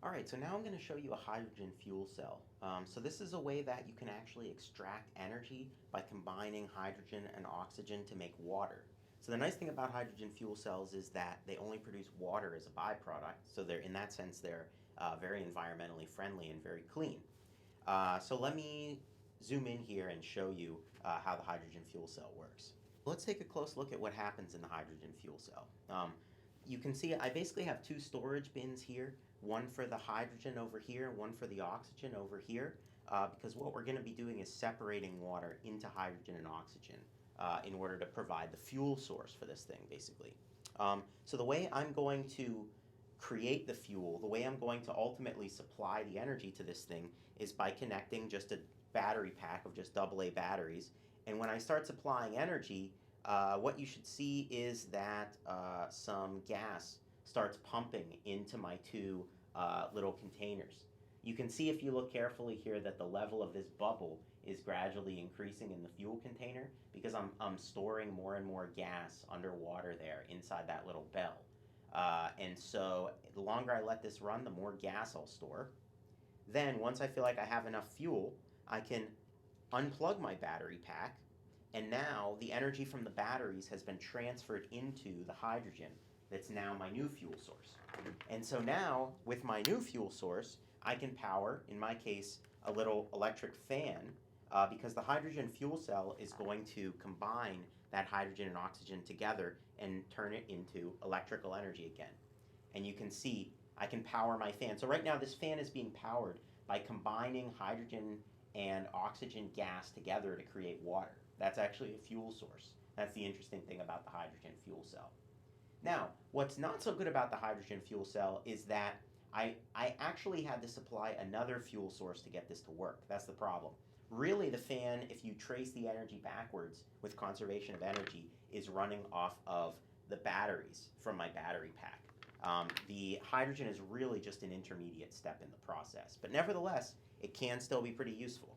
All right, so now I'm going to show you a hydrogen fuel cell. So this is a way that you can actually extract energy by combining hydrogen and oxygen to make water. So the nice thing about hydrogen fuel cells is that they only produce water as a byproduct. So they're, in that sense, they're very environmentally friendly and very clean. So let me zoom in here and show you how the hydrogen fuel cell works. Let's take a close look at what happens in the hydrogen fuel cell. You can see I basically have two storage bins here, one for the hydrogen over here, one for the oxygen over here, because what we're going to be doing is separating water into hydrogen and oxygen in order to provide the fuel source for this thing, basically. So the way I'm going to create the fuel, the way I'm going to ultimately supply the energy to this thing is by connecting just a battery pack of just AA batteries. And when I start supplying energy, what you should see is that some gas starts pumping into my two little containers. You can see if you look carefully here that the level of this bubble is gradually increasing in the fuel container because I'm storing more and more gas underwater there inside that little bell. And so the longer I let this run, the more gas I'll store. Then once I feel like I have enough fuel, I can unplug my battery pack, and now the energy from the batteries has been transferred into the hydrogen that's now my new fuel source. And so now, with my new fuel source, I can power, in my case, a little electric fan because the hydrogen fuel cell is going to combine that hydrogen and oxygen together and turn it into electrical energy again. And you can see I can power my fan. So right now this fan is being powered by combining hydrogen and oxygen gas together to create water. That's actually a fuel source. That's the interesting thing about the hydrogen fuel cell. Now, what's not so good about the hydrogen fuel cell is that I actually had to supply another fuel source to get this to work. That's the problem. Really, the fan, if you trace the energy backwards with conservation of energy, is running off of the batteries from my battery pack. The hydrogen is really just an intermediate step in the process, but nevertheless, it can still be pretty useful.